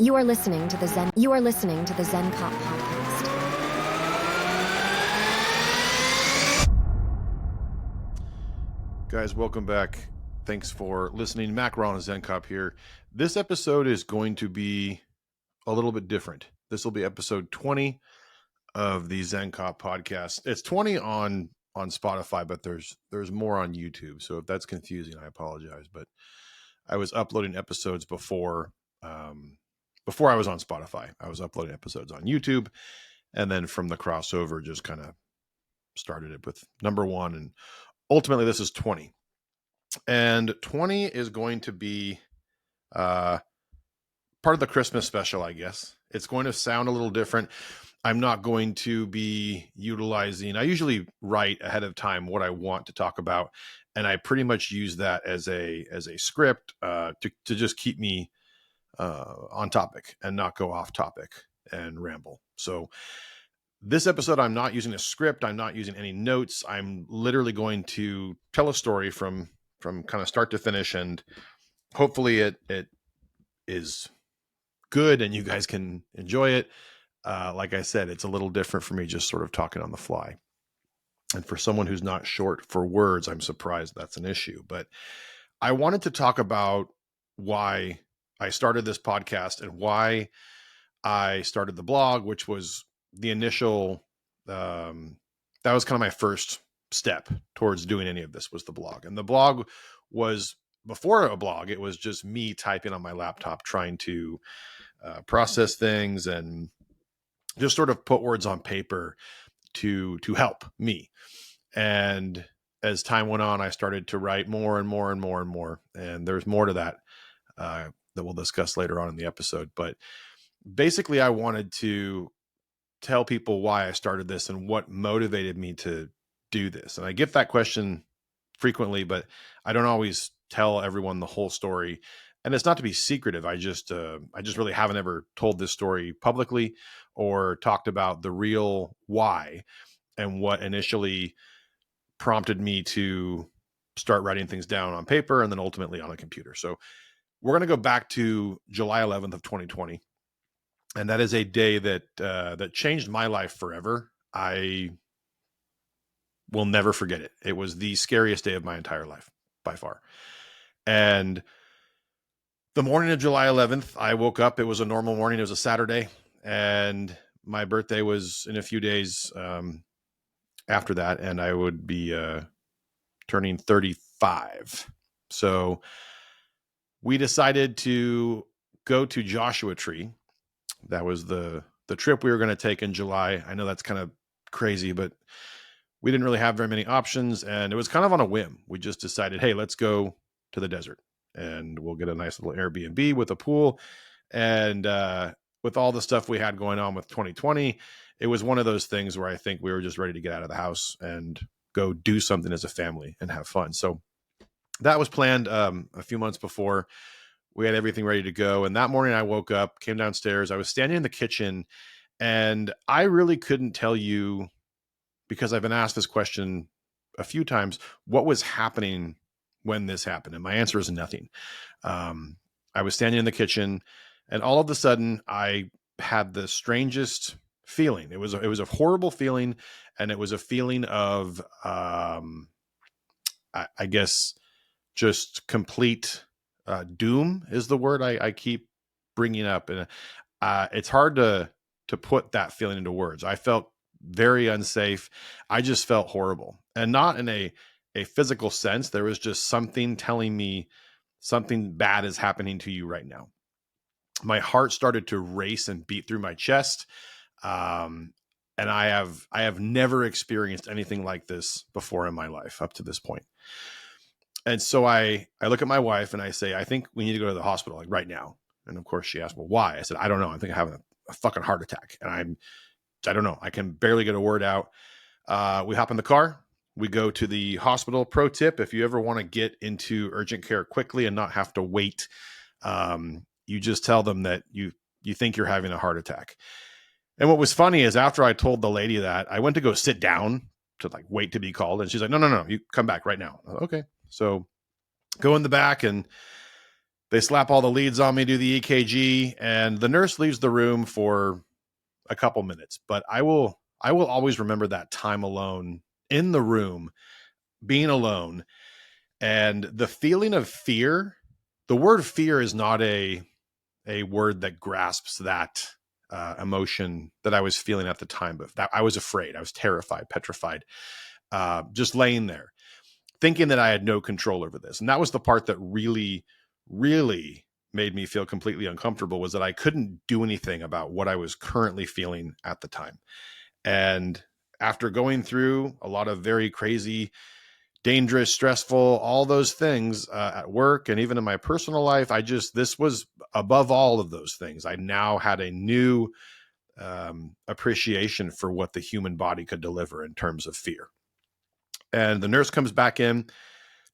You are listening to the Zen Cop podcast. Guys, welcome back. Thanks for listening. Mac Ron, Zen Cop here. This episode is going to be a little bit different. This will be episode 20 of the Zen Cop podcast. It's 20 on Spotify, but there's more on YouTube. So if that's confusing, I apologize. But I was uploading episodes before I was on Spotify. I was uploading episodes on YouTube, and then from the crossover, just kind of started it with number 1, and ultimately this is 20. And 20 is going to be part of the Christmas special, I guess. It's going to sound a little different. I'm not going to be utilizing, I usually write ahead of time what I want to talk about, and I pretty much use that as a script to just keep me on topic and not go off topic and ramble. So this episode, I'm not using a script. I'm not using any notes. I'm literally going to tell a story from kind of start to finish, and hopefully it is good and you guys can enjoy it. Like I said, it's a little different for me, just sort of talking on the fly. And for someone who's not short for words, I'm surprised that's an issue. But I wanted to talk about why I started this podcast and why I started the blog, which was the initial, that was kind of my first step towards doing any of this, was the blog. And the blog was, before a blog, it was just me typing on my laptop, trying to process things and just sort of put words on paper to help me. And as time went on, I started to write more and more and more and more. And there's more to that that we'll discuss later on in the episode. But basically, I wanted to tell people why I started this and what motivated me to do this. And I get that question frequently, but I don't always tell everyone the whole story. And it's not to be secretive. I just really haven't ever told this story publicly or talked about the real why and what initially prompted me to start writing things down on paper and then ultimately on a computer. So we're going to go back to July 11th of 2020. And that is a day that changed my life forever. I will never forget it. It was the scariest day of my entire life, by far. And the morning of July 11th, I woke up. It was a normal morning. It was a Saturday. And my birthday was in a few days after that. And I would be turning 35. So we decided to go to Joshua Tree. That was the trip we were going to take in July. I know that's kind of crazy, but we didn't really have very many options. And it was kind of on a whim. We just decided, hey, let's go to the desert and we'll get a nice little Airbnb with a pool. And with all the stuff we had going on with 2020, it was one of those things where I think we were just ready to get out of the house and go do something as a family and have fun. So that was planned a few months before. We had everything ready to go. And that morning I woke up, came downstairs. I was standing in the kitchen and I really couldn't tell you, because I've been asked this question a few times, what was happening when this happened. And my answer is nothing. I was standing in the kitchen and all of a sudden I had the strangest feeling. It was a horrible feeling. And it was a feeling of, I guess, just complete doom is the word I keep bringing up. And it's hard to put that feeling into words. I felt very unsafe. I just felt horrible, and not in a physical sense. There was just something telling me something bad is happening to you right now. My heart started to race and beat through my chest. And I have never experienced anything like this before in my life up to this point. And so I look at my wife and I say, I think we need to go to the hospital, like right now. And of course she asked, well, why? I said, I don't know. I think I'm having a fucking heart attack. And I don't know. I can barely get a word out. We hop in the car. We go to the hospital. Pro tip, if you ever want to get into urgent care quickly and not have to wait, you just tell them that you think you're having a heart attack. And what was funny is after I told the lady that, I went to go sit down to like wait to be called. And she's like, no, you come back right now. Okay. So go in the back and They slap all the leads on me, do the EKG, and the nurse leaves the room for a couple minutes. But I will always remember that time alone in the room, being alone, and the feeling of fear. The word fear is not a word that grasps that emotion that I was feeling at the time. But that I was afraid, I was terrified, petrified, just laying there, thinking that I had no control over this. And that was the part that really, really made me feel completely uncomfortable, was that I couldn't do anything about what I was currently feeling at the time. And after going through a lot of very crazy, dangerous, stressful, all those things at work and even in my personal life, this was above all of those things. I now had a new appreciation for what the human body could deliver in terms of fear. And the nurse comes back in,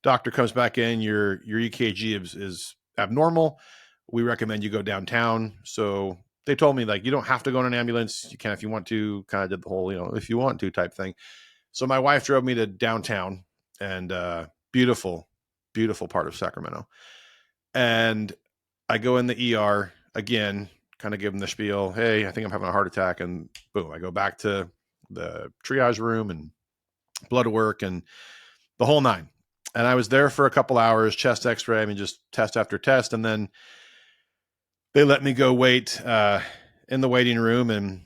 doctor comes back in, your EKG is abnormal. We recommend you go downtown. So they told me, like, you don't have to go in an ambulance. You can if you want to, kind of did the whole, if you want to type thing. So my wife drove me to downtown, and beautiful, beautiful part of Sacramento. And I go in the ER again, kind of give them the spiel. Hey, I think I'm having a heart attack. And boom, I go back to the triage room and blood work and the whole nine. And I was there for a couple hours, chest x-ray, I mean, just test after test. And then they let me go wait in the waiting room. And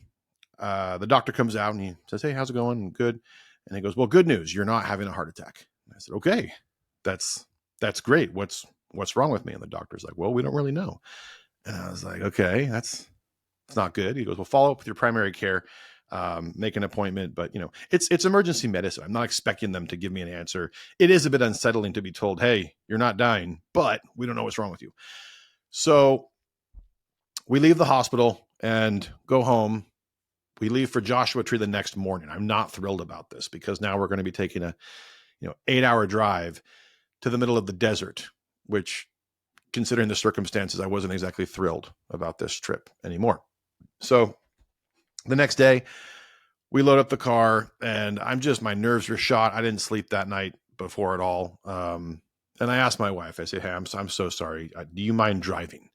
the doctor comes out and he says, hey, how's it going? Good. And he goes, well, good news, you're not having a heart attack. And I said, okay, that's great. What's wrong with me? And the doctor's like, well, we don't really know. And I was like, okay, it's not good. He goes, well, follow up with your primary care, make an appointment. But it's emergency medicine. I'm not expecting them to give me an answer. It is a bit unsettling to be told, hey, you're not dying, but we don't know what's wrong with you. So we leave the hospital and go home. We leave for Joshua Tree the next morning. I'm not thrilled about this, because now we're going to be taking a 8-hour drive to the middle of the desert, which, considering the circumstances, I wasn't exactly thrilled about this trip anymore. So the next day we load up the car, and my nerves are shot. I didn't sleep that night before at all. And I asked my wife, I say, hey, I'm so sorry. Do you mind driving?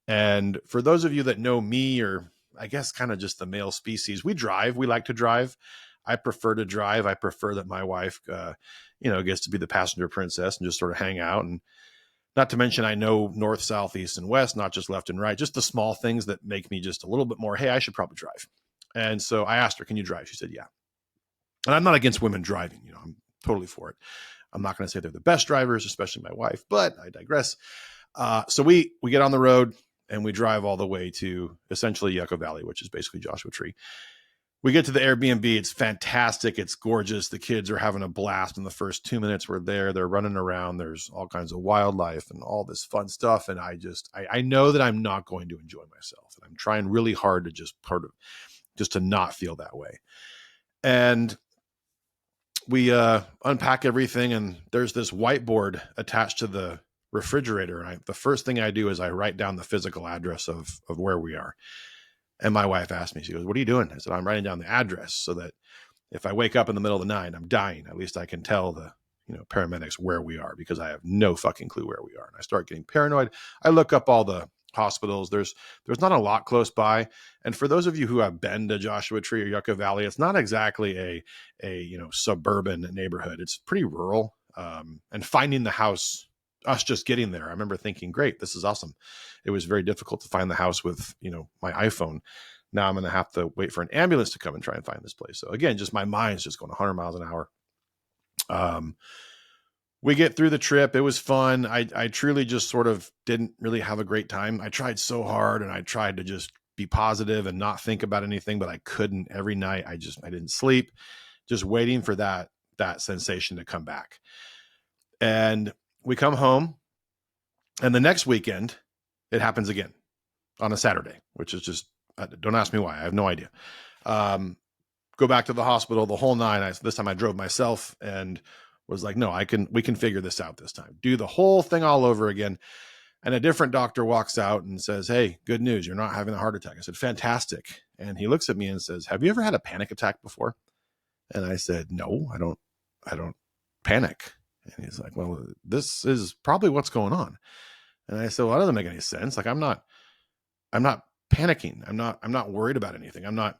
And for those of you that know me, or I guess kind of just the male species, we drive. We like to drive. I prefer to drive. I prefer that my wife, gets to be the passenger princess and just sort of hang out. And not to mention, I know north, south, east, and west, not just left and right, just the small things that make me just a little bit more, hey, I should probably drive. And so I asked her, can you drive? She said, yeah. And I'm not against women driving. I'm totally for it. I'm not going to say they're the best drivers, especially my wife, but I digress. So we get on the road and we drive all the way to essentially Yucca Valley, which is basically Joshua Tree. We get to the Airbnb. It's fantastic. It's gorgeous. The kids are having a blast. In the first 2 minutes we're there, they're running around. There's all kinds of wildlife and all this fun stuff. And I know that I'm not going to enjoy myself. And I'm trying really hard to just to not feel that way. And we unpack everything, and there's this whiteboard attached to the refrigerator. And the first thing I do is I write down the physical address of where we are. And my wife asked me, she goes, what are you doing? I said, I'm writing down the address so that if I wake up in the middle of the night, I'm dying, at least I can tell the paramedics where we are, because I have no fucking clue where we are. And I start getting paranoid. I look up all the hospitals. There's not a lot close by. And for those of you who have been to Joshua Tree or Yucca Valley, it's not exactly a suburban neighborhood. It's pretty rural. And finding the house, us just getting there, I remember thinking, great, this is awesome. It was very difficult to find the house with, my iPhone. Now I'm going to have to wait for an ambulance to come and try and find this place. So again, just my mind's just going 100 miles an hour. We get through the trip. It was fun. I truly just sort of didn't really have a great time. I tried so hard, and I tried to just be positive and not think about anything, but I couldn't. Every night I didn't sleep, just waiting for that sensation to come back. And we come home, and the next weekend it happens again on a Saturday, which is just, don't ask me why. I have no idea. Go back to the hospital, the whole nine. This time I drove myself and was like, no, we can figure this out this time. Do the whole thing all over again. And a different doctor walks out and says, hey, good news, you're not having a heart attack. I said, fantastic. And he looks at me and says, have you ever had a panic attack before? And I said, no, I don't panic. And he's like, well, this is probably what's going on. And I said, well, that doesn't make any sense. Like, I'm not panicking. I'm not worried about anything. I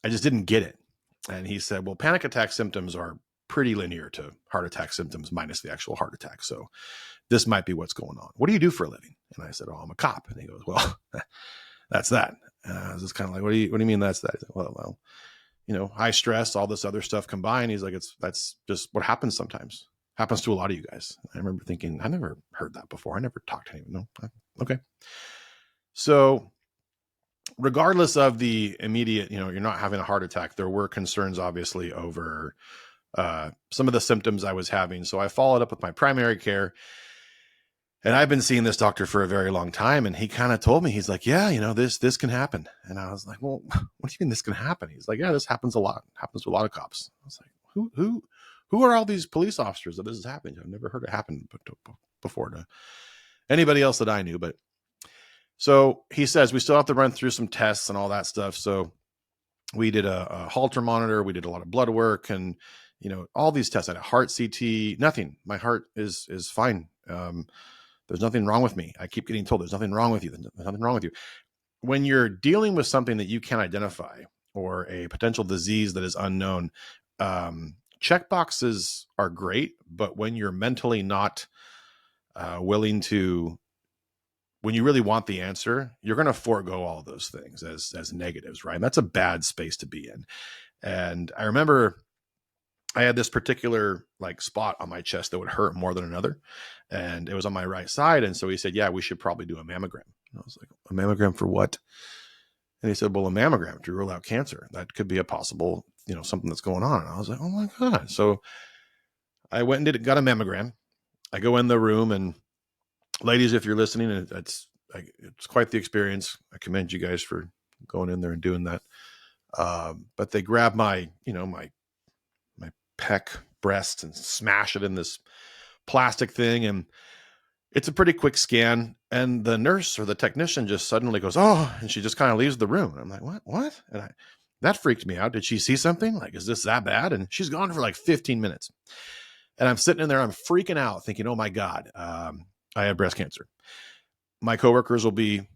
just didn't get it. And he said, well, panic attack symptoms are pretty linear to heart attack symptoms minus the actual heart attack. So this might be what's going on. What do you do for a living? And I said, oh, I'm a cop. And he goes, well, that's that. And I was just kind of like, what do you mean that's that? He said, well, high stress, all this other stuff combined. He's like, that's just what happens sometimes. Happens to a lot of you guys. I remember thinking, I never heard that before. I never talked to anyone. No. Okay. So regardless of the immediate, you're not having a heart attack, there were concerns obviously over some of the symptoms I was having. So I followed up with my primary care, and I've been seeing this doctor for a very long time. And he kind of told me, he's like, yeah, this can happen. And I was like, well, what do you mean this can happen? He's like, yeah, this happens a lot. It happens to a lot of cops. I was like, who are all these police officers that this is happening to? I've never heard it happen before to anybody else that I knew. But so he says we still have to run through some tests and all that stuff. So we did a Holter monitor. We did a lot of blood work and, all these tests. I had a heart CT, nothing. My heart is fine. There's nothing wrong with me. I keep getting told there's nothing wrong with you. There's nothing wrong with you. When you're dealing with something that you can't identify or a potential disease that is unknown, check boxes are great. But when you're mentally not willing to, when you really want the answer, you're going to forego all those things as negatives, right? And that's a bad space to be in. And I remember I had this particular spot on my chest that would hurt more than another. And it was on my right side. And so he said, yeah, we should probably do a mammogram. And I was like, a mammogram for what? And he said, well, a mammogram to rule out cancer. That could be a possible, something that's going on. And I was like, oh my God. So I went and got a mammogram. I go in the room, and ladies, if you're listening, it's quite the experience. I commend you guys for going in there and doing that. But they grab my pec breast and smash it in this plastic thing. And it's a pretty quick scan. And the nurse or the technician just suddenly goes, oh, and she just kind of leaves the room. And I'm like, what? And that freaked me out. Did she see something? Like, is this that bad? And she's gone for 15 minutes. And I'm sitting in there, I'm freaking out thinking, oh my God, I have breast cancer. My coworkers will be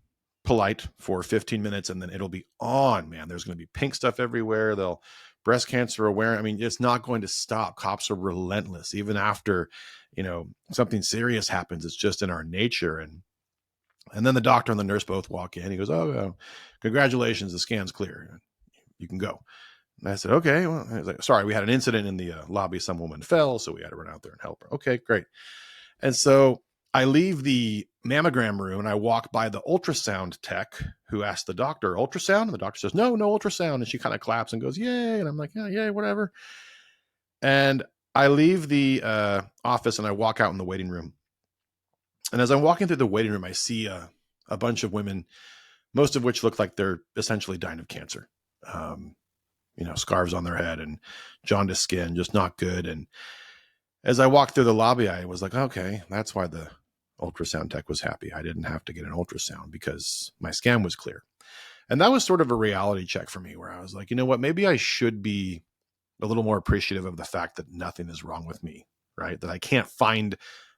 polite for 15 minutes and then it'll be on, man. There's going to be pink stuff everywhere. They'll breast cancer aware. I mean, it's not going to stop. Cops are relentless. Even after, something serious happens, it's just in our nature. And then the doctor and the nurse both walk in. He goes, oh, congratulations. The scan's clear. You can go. And I said, okay. Well, I was like, sorry, we had an incident in the lobby. Some woman fell, so we had to run out there and help her. Okay, great. And so I leave the mammogram room and I walk by the ultrasound tech who asked the doctor, ultrasound? And the doctor says, no ultrasound. And she kind of claps and goes, yay. And I'm like, yeah, yay, whatever. And I leave the office and I walk out in the waiting room. And as I'm walking through the waiting room, I see a bunch of women, most of which look like they're essentially dying of cancer. Scarves on their head and jaundiced skin, just not good. And as I walked through the lobby, I was like, okay, that's why the ultrasound tech was happy. I didn't have to get an ultrasound because my scan was clear. And that was sort of a reality check for me where I was like, you know what, maybe I should be a little more appreciative of the fact that nothing is wrong with me, right? That I can't find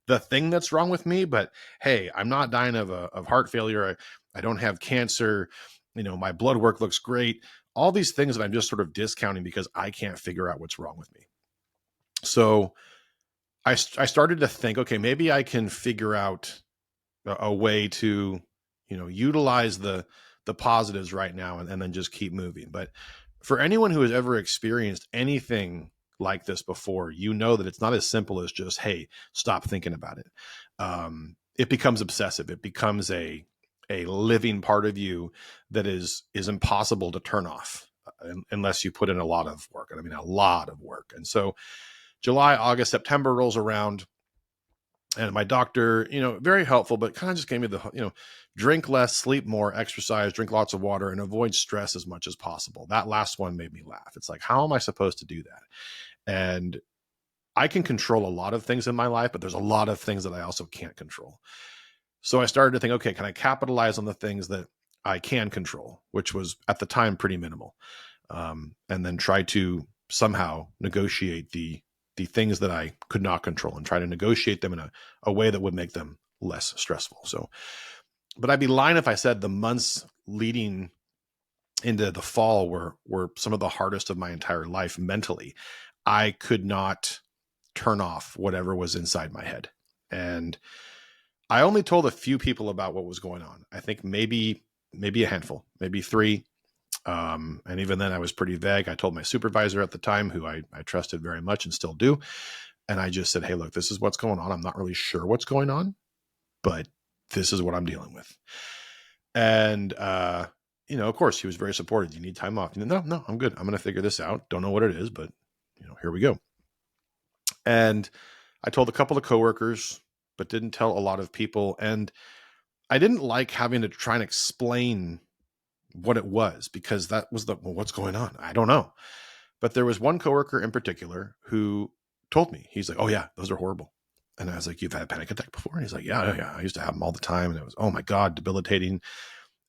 the thing that's wrong with me, but hey, I'm not dying of heart failure. I don't have cancer. My blood work looks great. All these things that I'm just sort of discounting because I can't figure out what's wrong with me. So I started to think, okay, maybe I can figure out a way to, utilize the positives right now and then just keep moving. But for anyone who has ever experienced anything like this before, that it's not as simple as just, hey, stop thinking about it. It becomes obsessive. It becomes a living part of you that is impossible to turn off unless you put in a lot of work. And I mean, a lot of work. And so July, August, September rolls around and my doctor, very helpful, but kind of just gave me the, drink less, sleep more, exercise, drink lots of water, and avoid stress as much as possible. That last one made me laugh. It's like, how am I supposed to do that? And I can control a lot of things in my life, but there's a lot of things that I also can't control. So I started to think, okay, can I capitalize on the things that I can control, which was at the time pretty minimal, and then try to somehow negotiate the things that I could not control and try to negotiate them in a way that would make them less stressful. So, but I'd be lying if I said the months leading into the fall were some of the hardest of my entire life mentally. I could not turn off whatever was inside my head. And I only told a few people about what was going on. I think maybe a handful, maybe three. And even then I was pretty vague. I told my supervisor at the time, who I trusted very much and still do. And I just said, hey, look, this is what's going on. I'm not really sure what's going on, but this is what I'm dealing with. And, of course he was very supportive. You need time off? No, I'm good. I'm going to figure this out. Don't know what it is, but here we go. And I told a couple of coworkers, but didn't tell a lot of people. And I didn't like having to try and explain what it was, because that was what's going on? I don't know. But there was one coworker in particular who told me, he's like, oh yeah, those are horrible. And I was like, you've had a panic attack before? And he's like, yeah. I used to have them all the time. And it was, oh my God, debilitating.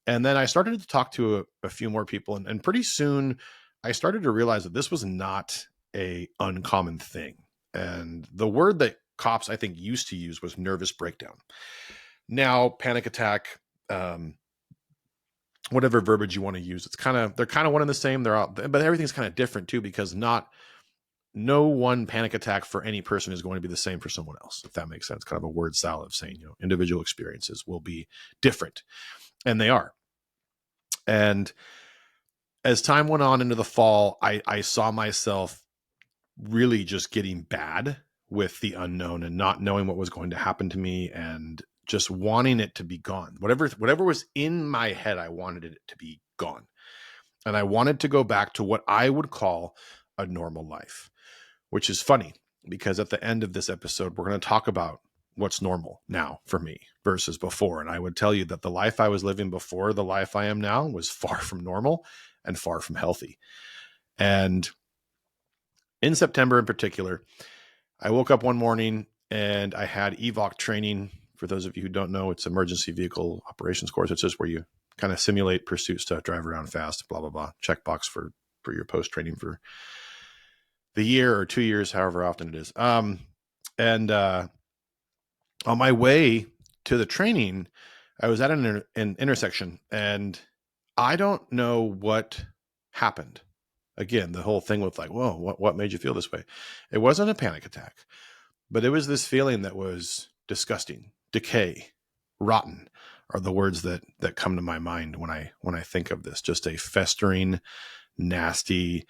And then I started to talk to a few more people. And pretty soon I started to realize that this was not a uncommon thing. And the word that cops, I think, used to use was nervous breakdown. Now, panic attack, whatever verbiage you want to use, they're kind of one and the same. They're out, but everything's kind of different too, because no one panic attack for any person is going to be the same for someone else, if that makes sense. Kind of a word salad of saying, individual experiences will be different, and they are. And as time went on into the fall, I saw myself really just getting bad with the unknown and not knowing what was going to happen to me, and just wanting it to be gone. Whatever was in my head, I wanted it to be gone. And I wanted to go back to what I would call a normal life, which is funny because at the end of this episode, we're going to talk about what's normal now for me versus before. And I would tell you that the life I was living before the life I am now was far from normal and far from healthy. And in September in particular, I woke up one morning and I had EVOC training. For those of you who don't know, it's emergency vehicle operations course. It's just where you kind of simulate pursuits to drive around fast, blah, blah, blah. Checkbox for your post-training for the year or 2 years, however often it is. And on my way to the training, I was at an intersection, and I don't know what happened. Again, the whole thing with like, whoa, what made you feel this way? It wasn't a panic attack, but it was this feeling that was disgusting. Decay, rotten are the words that come to my mind when I think of this. Just a festering, nasty,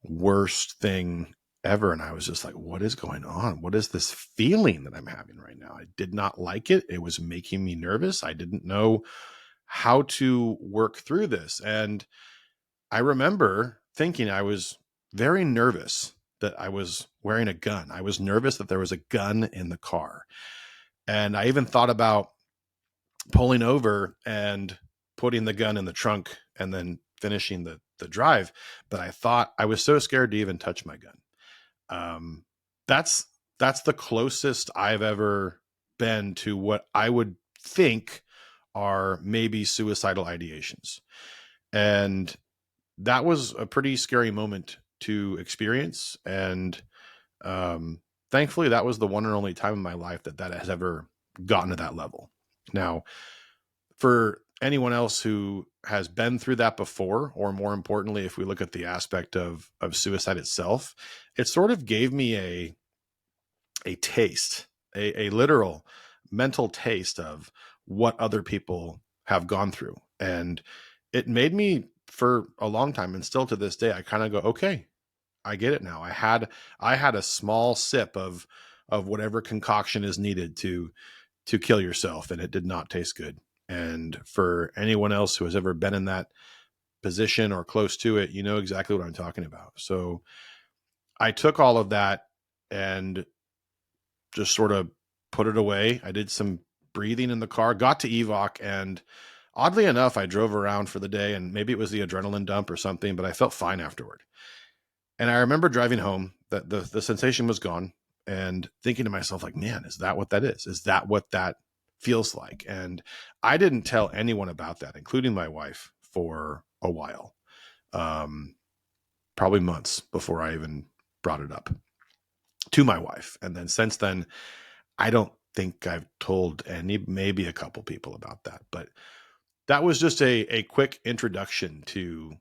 worst thing ever. And I was just like, what is going on? What is this feeling that I'm having right now? I did not like it. It was making me nervous. I didn't know how to work through this. And I remember thinking I was very nervous that I was wearing a gun. I was nervous that there was a gun in the car. And I even thought about pulling over and putting the gun in the trunk and then finishing the drive. But I thought I was so scared to even touch my gun. That's the closest I've ever been to what I would think are maybe suicidal ideations. And that was a pretty scary moment to experience. And thankfully, that was the one and only time in my life that has ever gotten to that level. Now, for anyone else who has been through that before, or more importantly, if we look at the aspect of suicide itself, it sort of gave me a taste, a literal mental taste of what other people have gone through. And it made me, for a long time, and still to this day, I kind of go, okay, I get it now. I had a small sip of whatever concoction is needed to kill yourself, and it did not taste good. And for anyone else who has ever been in that position or close to it, you know exactly what I'm talking about. So I took all of that and just sort of put it away. I did some breathing in the car, got to EVOC, and oddly enough, I drove around for the day, and maybe it was the adrenaline dump or something, but I felt fine afterward. And I remember driving home, that the sensation was gone, and thinking to myself, like, man, is that what that is? Is that what that feels like? And I didn't tell anyone about that, including my wife, for a while, probably months before I even brought it up to my wife. And then since then, I don't think I've told maybe a couple people about that, but that was just a quick introduction to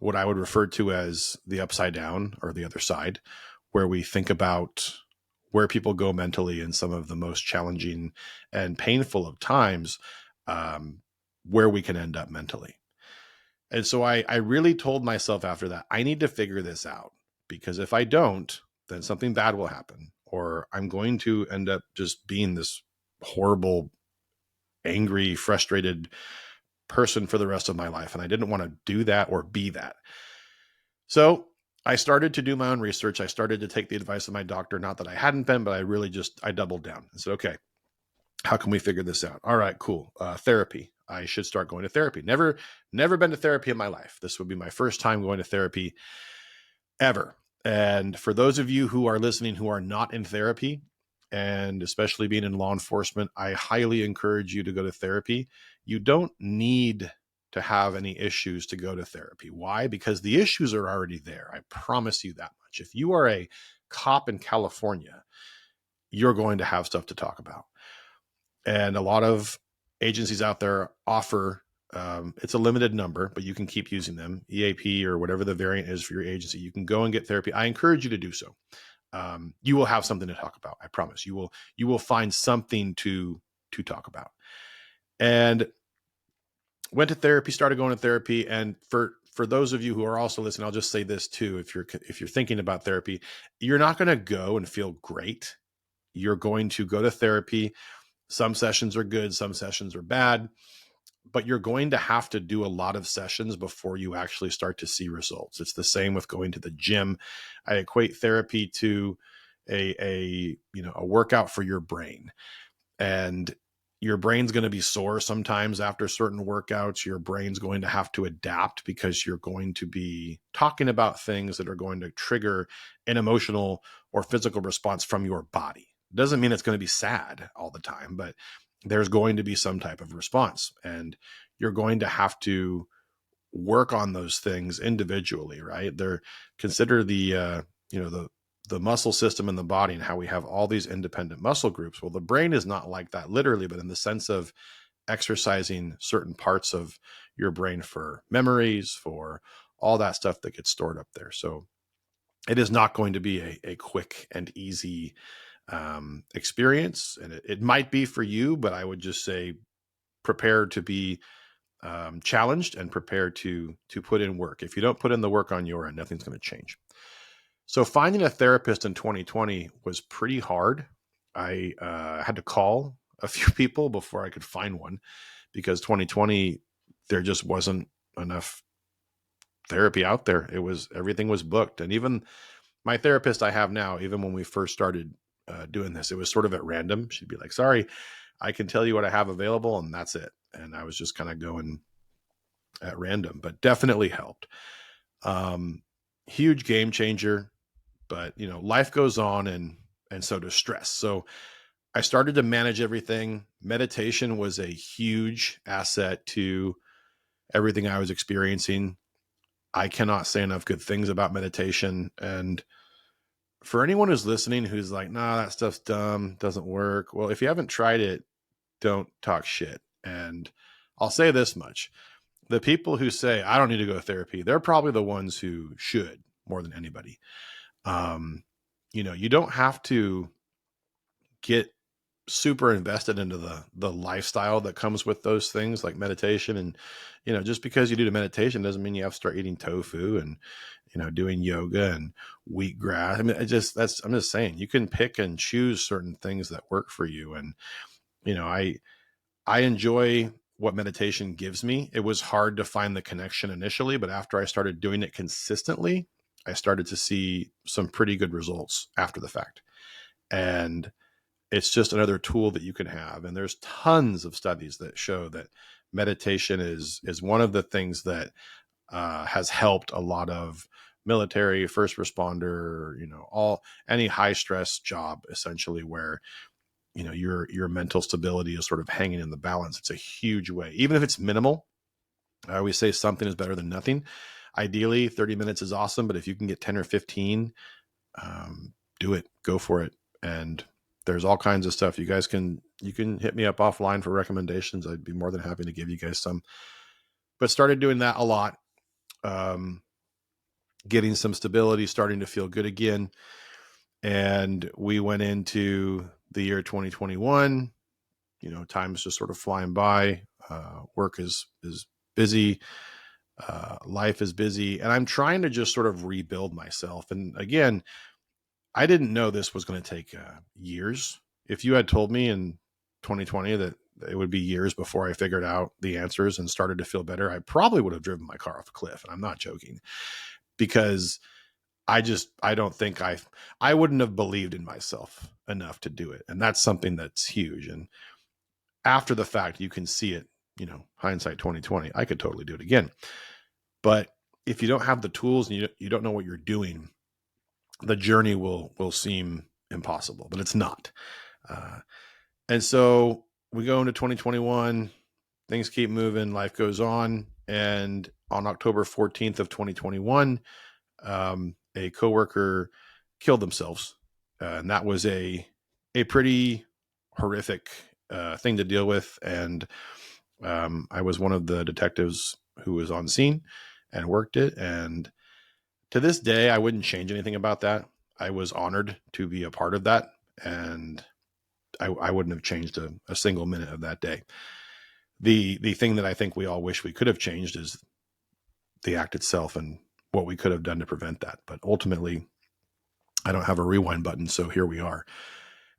what I would refer to as the upside down or the other side, where we think about where people go mentally in some of the most challenging and painful of times, where we can end up mentally. And so I really told myself after that, I need to figure this out, because if I don't, then something bad will happen, or I'm going to end up just being this horrible, angry, frustrated person for the rest of my life. And I didn't want to do that or be that. So I started to do my own research. I started to take the advice of my doctor. Not that I hadn't been, but I doubled down and said, okay, how can we figure this out? All right, cool. Therapy. I should start going to therapy. Never been to therapy in my life. This would be my first time going to therapy ever. And for those of you who are listening who are not in therapy, and especially being in law enforcement, I highly encourage you to go to therapy. You don't need to have any issues to go to therapy. Why? Because the issues are already there. I promise you that much. If you are a cop in California, you're going to have stuff to talk about. And a lot of agencies out there offer, it's a limited number, but you can keep using them, EAP or whatever the variant is for your agency. You can go and get therapy. I encourage you to do so. You will have something to talk about. I promise you will find something to talk about. And went to therapy, started going to therapy. And for those of you who are also listening, I'll just say this too. If you're thinking about therapy, you're not going to go and feel great. You're going to go to therapy. Some sessions are good, some sessions are bad, but you're going to have to do a lot of sessions before you actually start to see results. It's the same with going to the gym. I equate therapy to a workout for your brain. And your brain's going to be sore sometimes after certain workouts. Your brain's going to have to adapt because you're going to be talking about things that are going to trigger an emotional or physical response from your body. Doesn't mean it's going to be sad all the time, but there's going to be some type of response, and you're going to have to work on those things individually, right? They're consider the muscle system in the body and how we have all these independent muscle groups. Well, the brain is not like that literally, but in the sense of exercising certain parts of your brain for memories, for all that stuff that gets stored up there. So it is not going to be a quick and easy experience. And it might be for you, but I would just say prepare to be challenged and prepared to put in work. If you don't put in the work on your end, nothing's going to change. So finding a therapist in 2020 was pretty hard. I had to call a few people before I could find one, because 2020 there just wasn't enough therapy out there. Everything was booked, and even my therapist I have now, even when we first started doing this, it was sort of at random. She'd be like, "Sorry, I can tell you what I have available, and that's it." And I was just kind of going at random, but definitely helped. Huge game changer. But life goes on, and so does stress. So I started to manage everything. Meditation was a huge asset to everything I was experiencing. I cannot say enough good things about meditation. And for anyone who's listening who's like, nah, that stuff's dumb, doesn't work, well, if you haven't tried it, don't talk shit. And I'll say this much: the people who say I don't need to go to therapy, they're probably the ones who should more than anybody. You don't have to get super invested into the lifestyle that comes with those things like meditation. And just because you do the meditation doesn't mean you have to start eating tofu and doing yoga and wheatgrass. I mean, I'm just saying, you can pick and choose certain things that work for you. And I enjoy what meditation gives me. It was hard to find the connection initially, but after I started doing it consistently, I started to see some pretty good results after the fact. And it's just another tool that you can have. And there's tons of studies that show that meditation is one of the things that has helped a lot of military, first responder, any high stress job, essentially, where your mental stability is sort of hanging in the balance. It's a huge way, even if it's minimal. I always say something is better than nothing. Ideally 30 minutes is awesome, but if you can get 10 or 15, do it, go for it. And There's all kinds of stuff. You can hit me up offline for recommendations. I'd be more than happy to give you guys some. But started doing that a lot, getting some stability, starting to feel good again. And we went into the year 2021. Time's just sort of flying by. Work is busy. Life is busy. And I'm trying to just sort of rebuild myself. And again, I didn't know this was going to take years. If you had told me in 2020 that it would be years before I figured out the answers and started to feel better, I probably would have driven my car off a cliff. And I'm not joking, because I don't think I wouldn't have believed in myself enough to do it. And that's something that's huge. And after the fact, you can see it, hindsight 2020, I could totally do it again. But if you don't have the tools and you don't know what you're doing, the journey will seem impossible, but it's not. And so we go into 2021, things keep moving, life goes on. And on October 14th of 2021, a coworker killed themselves. And that was a pretty horrific thing to deal with. And I was one of the detectives who was on scene and worked it. And to this day, I wouldn't change anything about that. I was honored to be a part of that. And I wouldn't have changed a single minute of that day. The thing that I think we all wish we could have changed is the act itself and what we could have done to prevent that. But ultimately, I don't have a rewind button. So here we are.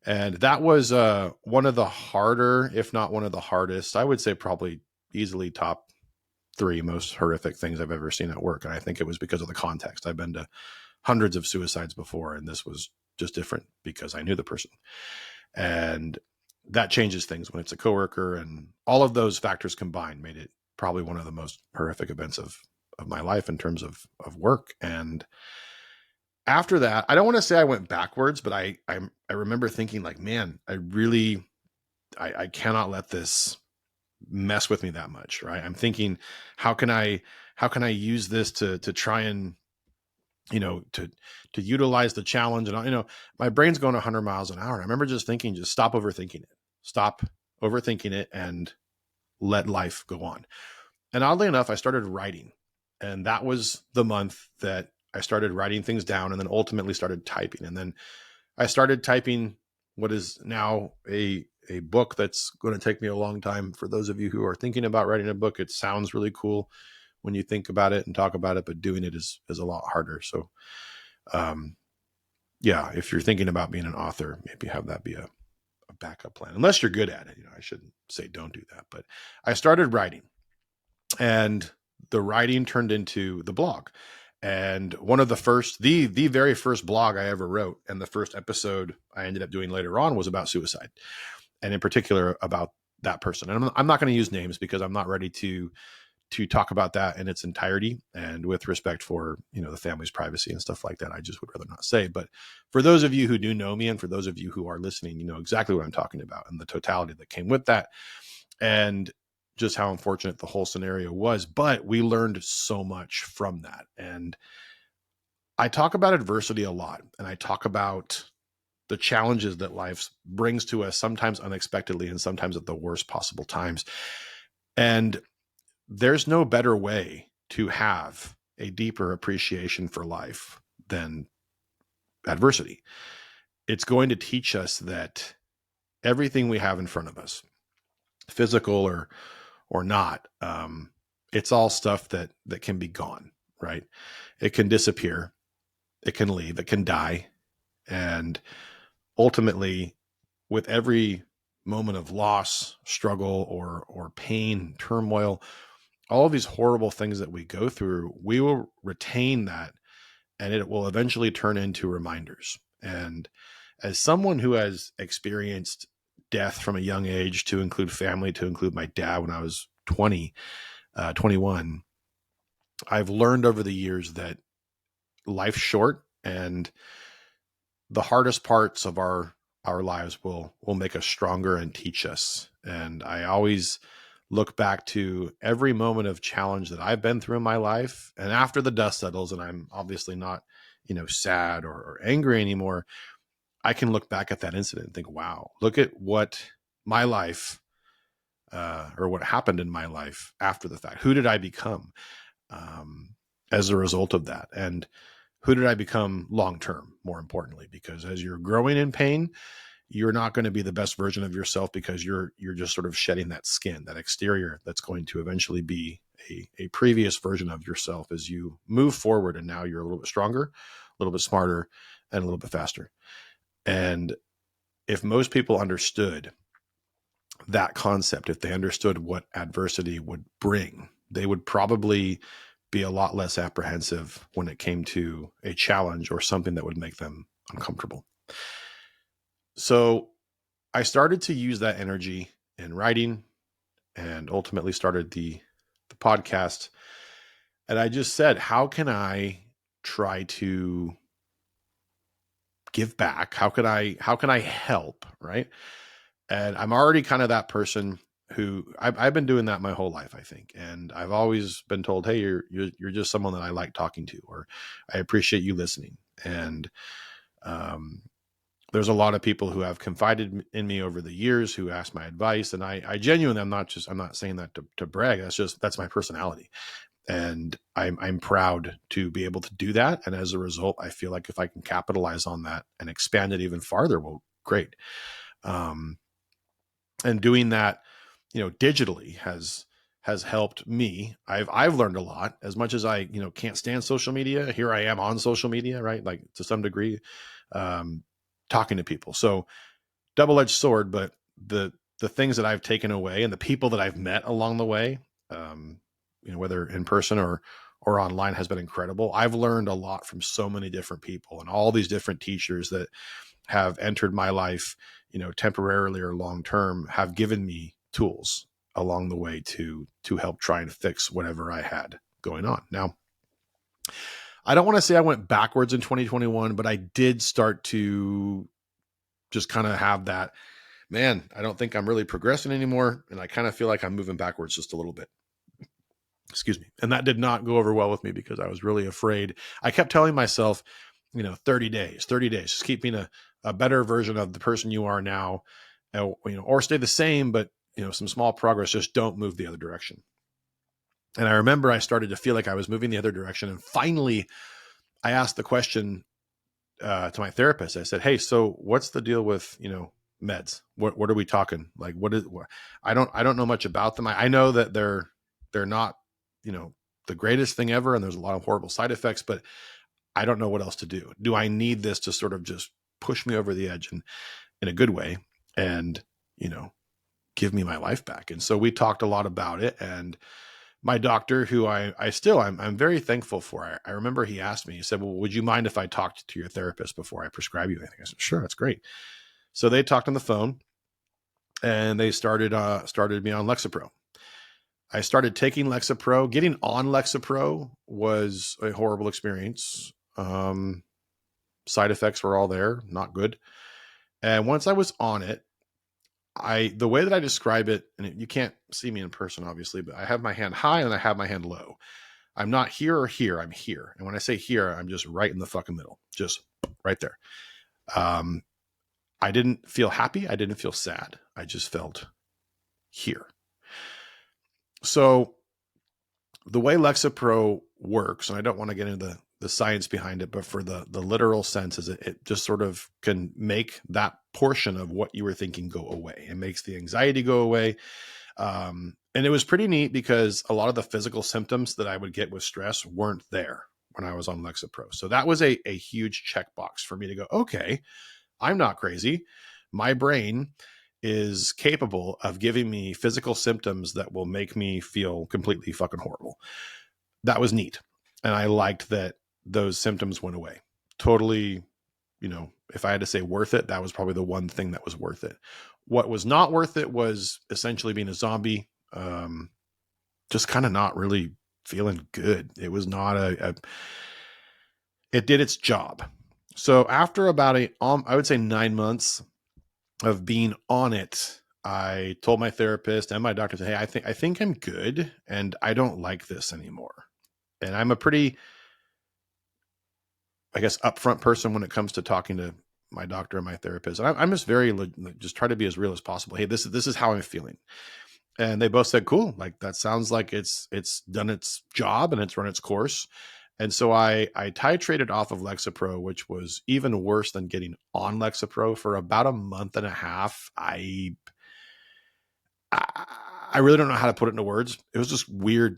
And that was one of the harder, if not one of the hardest, I would say probably easily top 3 most horrific things I've ever seen at work. And I think it was because of the context. I've been to hundreds of suicides before, and this was just different because I knew the person. And that changes things when it's a coworker, and all of those factors combined made it probably one of the most horrific events of my life in terms of work. And after that, I don't want to say I went backwards, but I remember thinking like, man, I cannot let this mess with me that much. Right. I'm thinking, how can I use this to try and, to utilize the challenge? And, my brain's going 100 miles an hour. And I remember just thinking, just stop overthinking it and let life go on. And oddly enough, I started writing, and that was the month that I started writing things down, and then ultimately started typing. And then I started typing what is now a book that's going to take me a long time. For those of you who are thinking about writing a book, it sounds really cool when you think about it and talk about it, but doing it is a lot harder. So, if you're thinking about being an author, maybe have that be a backup plan, unless you're good at it. I shouldn't say don't do that, but I started writing, and the writing turned into the blog. And one of the first, the very first blog I ever wrote, and the first episode I ended up doing later on, was about suicide, and in particular about that person. And I'm not going to use names because I'm not ready to talk about that in its entirety, and with respect for, the family's privacy and stuff like that, I just would rather not say. But for those of you who do know me, and for those of you who are listening, you know exactly what I'm talking about, and the totality that came with that, and just how unfortunate the whole scenario was. But we learned so much from that. And I talk about adversity a lot, and I talk about the challenges that life brings to us, sometimes unexpectedly and sometimes at the worst possible times. And there's no better way to have a deeper appreciation for life than adversity. It's going to teach us that everything we have in front of us, physical or not, it's all stuff that can be gone, right? It can disappear, it can leave, it can die. And ultimately, with every moment of loss, struggle, or pain, turmoil, all of these horrible things that we go through, we will retain that, and it will eventually turn into reminders. And as someone who has experienced death from a young age, to include family, to include my dad when I was 21, I've learned over the years that life's short, and the hardest parts of our lives will make us stronger and teach us. And I always look back to every moment of challenge that I've been through in my life. And after the dust settles, and I'm obviously not, sad or angry anymore, I can look back at that incident and think, wow, look at what my life or what happened in my life after the fact. Who did I become as a result of that? And who did I become long term, more importantly? Because as you're growing in pain, you're not going to be the best version of yourself, because you're just sort of shedding that skin, that exterior that's going to eventually be a previous version of yourself as you move forward. And now you're a little bit stronger, a little bit smarter, and a little bit faster. And if most people understood that concept, if they understood what adversity would bring, they would probably be a lot less apprehensive when it came to a challenge or something that would make them uncomfortable. So I started to use that energy in writing, and ultimately started the podcast. And I just said, how can I try to give back? How can I help? Right. And I'm already kind of that person who I've been doing that my whole life, I think. And I've always been told, hey, you're just someone that I like talking to, or I appreciate you listening. And there's a lot of people who have confided in me over the years, who ask my advice. And I genuinely, I'm not saying that to brag. That's my personality. And I'm proud to be able to do that. And as a result, I feel like if I can capitalize on that and expand it even farther, well, great. And doing that, digitally has helped me. I've learned a lot. As much as I, can't stand social media, here I am on social media, right? Like, to some degree, talking to people. So double-edged sword, but the things that I've taken away and the people that I've met along the way, whether in person or online, has been incredible. I've learned a lot from so many different people and all these different teachers that have entered my life, temporarily or long term, have given me tools along the way to help try and fix whatever I had going on. Now, I don't want to say I went backwards in 2021, but I did start to just kind of have that, man, I don't think I'm really progressing anymore. And I kind of feel like I'm moving backwards just a little bit. Excuse me. And that did not go over well with me, because I was really afraid. I kept telling myself, 30 days, just keep being a better version of the person you are now, or stay the same, but, some small progress, just don't move the other direction. And I remember I started to feel like I was moving the other direction. And finally, I asked the question to my therapist. I said, hey, so what's the deal with, meds? What are we talking? Like, I don't know much about them. I know that they're not, the greatest thing ever, and there's a lot of horrible side effects, but I don't know what else to do. Do I need this to sort of just push me over the edge in a good way and, give me my life back? And so we talked a lot about it. And my doctor, who I'm very thankful for, I remember he asked me, he said, well, would you mind if I talked to your therapist before I prescribe you anything? I said, sure, that's great. So they talked on the phone, and they started me on Lexapro. I started taking Lexapro. Getting on Lexapro was a horrible experience. Side effects were all there, not good. And once I was on it, the way that I describe it, and you can't see me in person, obviously, but I have my hand high and I have my hand low. I'm not here or here, I'm here. And when I say here, I'm just right in the fucking middle, just right there. I didn't feel happy. I didn't feel sad. I just felt here. So the way Lexapro works, and I don't want to get into the science behind it, but for the literal sense, is it just sort of can make that portion of what you were thinking go away. It makes the anxiety go away. And it was pretty neat, because a lot of the physical symptoms that I would get with stress weren't there when I was on Lexapro. So that was a huge checkbox for me to go, okay, I'm not crazy. My brain is capable of giving me physical symptoms that will make me feel completely fucking horrible. That was neat. And I liked that those symptoms went away. Totally, if I had to say worth it, that was probably the one thing that was worth it. What was not worth it was essentially being a zombie, just kind of not really feeling good. It was not it did its job. So after about I would say 9 months of being on it, I told my therapist and my doctor, hey, I think I'm good, and I don't like this anymore. And I'm a pretty, I guess, upfront person when it comes to talking to my doctor and my therapist, and I'm just very just try to be as real as possible. Hey, this is how I'm feeling, and they both said, "Cool, like that sounds like it's done its job and it's run its course." And so I titrated off of Lexapro, which was even worse than getting on Lexapro for about a month and a half. I really don't know how to put it into words. It was just weird,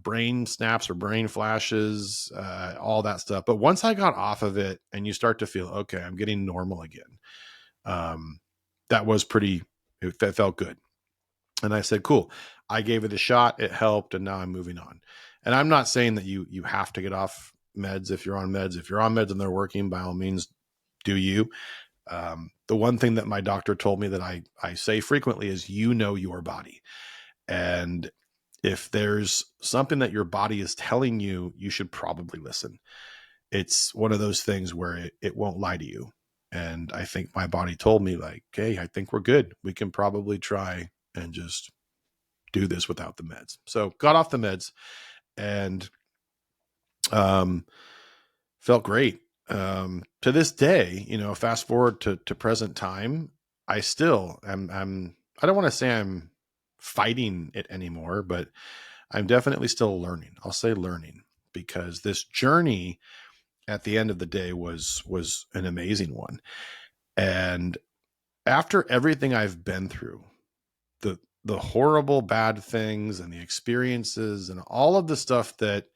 brain snaps or brain flashes, all that stuff. But once I got off of it and you start to feel, okay, I'm getting normal again. That was it felt good. And I said, cool. I gave it a shot. It helped. And now I'm moving on. And I'm not saying that you have to get off meds if you're on meds. If you're on meds and they're working, by all means, do you. The one thing that my doctor told me that I say frequently is, you know your body. And if there's something that your body is telling you, you should probably listen. It's one of those things where it won't lie to you. And I think my body told me, like, hey, I think we're good. We can probably try and just do this without the meds. So got off the meds and felt great. To this day, fast forward to present time, I still I don't want to say I'm fighting it anymore, but I'm definitely still learning. I'll say learning, because this journey at the end of the day was an amazing one. And after everything I've been through, the horrible bad things and the experiences and all of the stuff that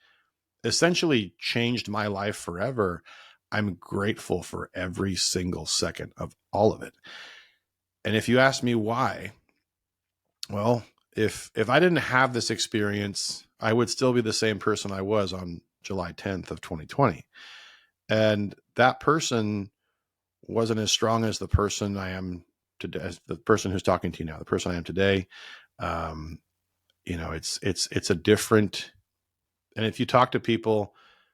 essentially changed my life forever, I'm grateful for every single second of all of it. And if you ask me why, well, if I didn't have this experience, I would still be the same person I was on July 10th of 2020. And that person wasn't as strong as the person I am today, as the person who's talking to you now, the person I am today. Um, it's a different, and if you talk to people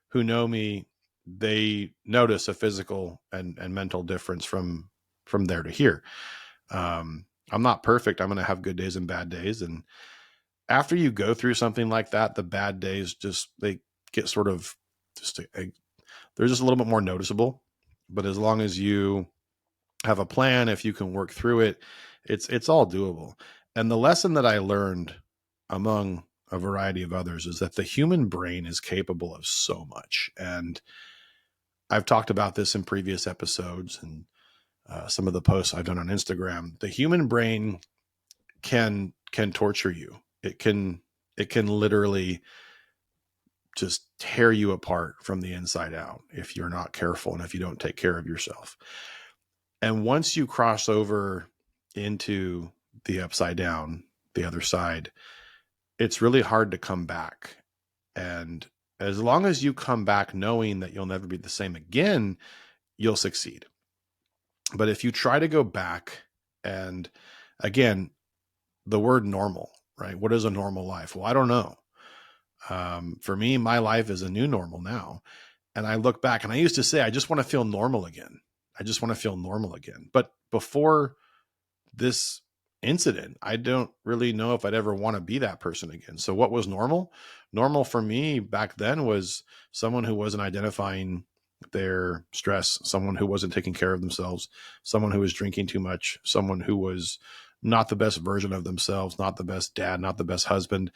who know me, they notice a physical and mental difference from there to here. I'm not perfect. I'm going to have good days and bad days. And after you go through something like that, the bad days they get sort of they're just a little bit more noticeable. But as long as you have a plan, if you can work through it, it's all doable. And the lesson that I learned, among a variety of others, is that the human brain is capable of so much. And I've talked about this in previous episodes and some of the posts I've done on Instagram. The human brain can torture you. It can literally just tear you apart from the inside out if you're not careful and if you don't take care of yourself. And once you cross over into the upside down, the other side, it's really hard to come back. And as long as you come back knowing that you'll never be the same again, you'll succeed. But if you try to go back, and again, the word normal, right? What is a normal life? Well, I don't know. For me, my life is a new normal now. And I look back and I used to say, I just want to feel normal again. I just want to feel normal again. But before this incident, I don't really know if I'd ever want to be that person again. So what was normal? Normal for me back then was someone who wasn't identifying their stress, someone who wasn't taking care of themselves, someone who was drinking too much, someone who was not the best version of themselves, not the best dad, not the best husband.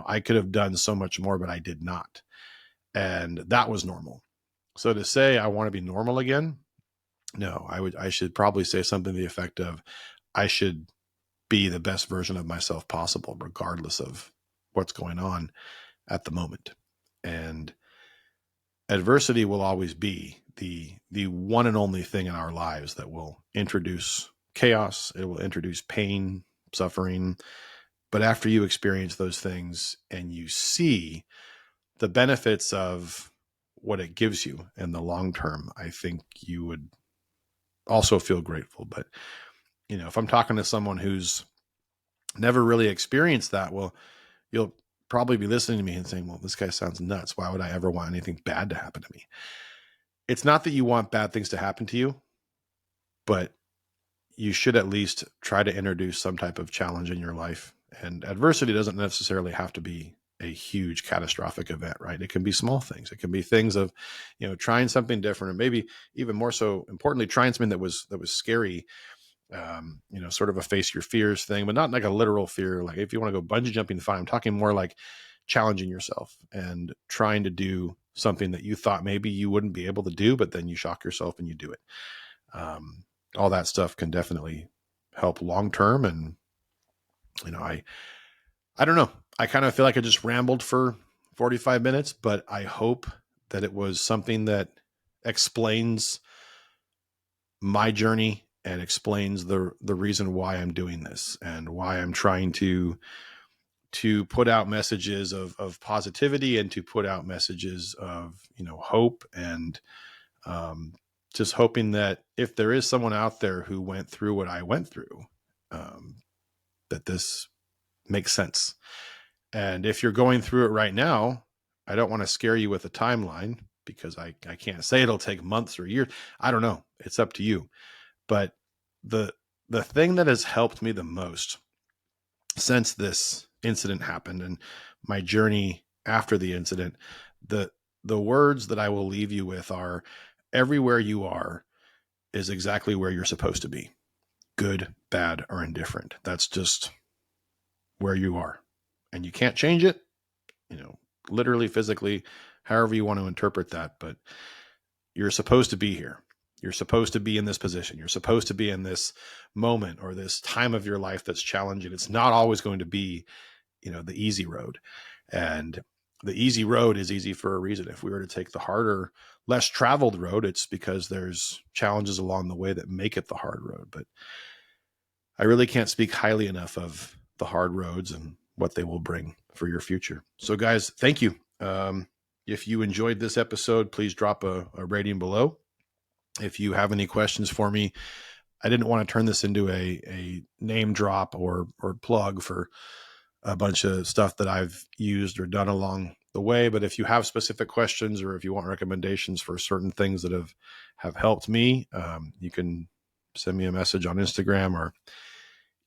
I could have done so much more, but I did not. And that was normal. So to say I want to be normal again, no, I should probably say something to the effect of, I should be the best version of myself possible, regardless of what's going on at the moment. And adversity will always be the one and only thing in our lives that will introduce chaos. It will introduce pain, suffering. But after you experience those things and you see the benefits of what it gives you in the long term, I think you would also feel grateful. But, if I'm talking to someone who's never really experienced that, well, you'll probably be listening to me and saying, well, this guy sounds nuts. Why would I ever want anything bad to happen to me? It's not that you want bad things to happen to you, but you should at least try to introduce some type of challenge in your life. And adversity doesn't necessarily have to be a huge catastrophic event, right? It can be small things. It can be things of, trying something different, or maybe even more so importantly, trying something that was scary. Sort of a face your fears thing, but not like a literal fear. Like if you want to go bungee jumping, fine. I'm talking more like challenging yourself and trying to do something that you thought maybe you wouldn't be able to do, but then you shock yourself and you do it. All that stuff can definitely help long term. And I don't know. I kind of feel like I just rambled for 45 minutes, but I hope that it was something that explains my journey and explains the reason why I'm doing this and why I'm trying to put out messages of positivity and to put out messages of, hope, and just hoping that if there is someone out there who went through what I went through, that this makes sense. And if you're going through it right now, I don't want to scare you with a timeline, because I can't say it'll take months or years. I don't know. It's up to you. But the thing that has helped me the most since this incident happened and my journey after the incident, the words that I will leave you with are: everywhere you are is exactly where you're supposed to be. Good, bad, or indifferent. That's just where you are. And you can't change it, literally, physically, however you want to interpret that. But you're supposed to be here. You're supposed to be in this position. You're supposed to be in this moment or this time of your life that's challenging. It's not always going to be, the easy road. And the easy road is easy for a reason. If we were to take the harder, less traveled road, it's because there's challenges along the way that make it the hard road. But I really can't speak highly enough of the hard roads and what they will bring for your future. So guys, thank you. If you enjoyed this episode, please drop a rating below. If you have any questions for me, I didn't want to turn this into a name drop or plug for a bunch of stuff that I've used or done along the way. But if you have specific questions, or if you want recommendations for certain things that have helped me, you can send me a message on Instagram or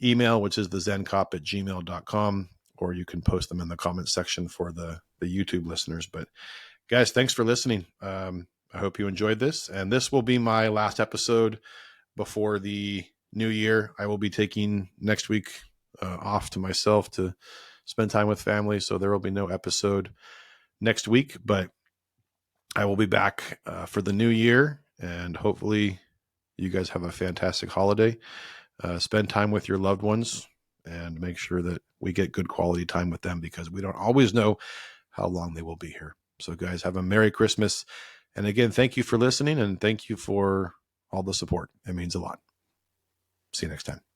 email, which is thezencop@gmail.com, or you can post them in the comments section for the YouTube listeners. But guys, thanks for listening. I hope you enjoyed this, and this will be my last episode before the new year. I will be taking next week off to myself to spend time with family, so there will be no episode next week, but I will be back for the new year, and hopefully you guys have a fantastic holiday. Spend time with your loved ones and make sure that we get good quality time with them, because we don't always know how long they will be here. So guys, have a Merry Christmas. And again, thank you for listening, and thank you for all the support. It means a lot. See you next time.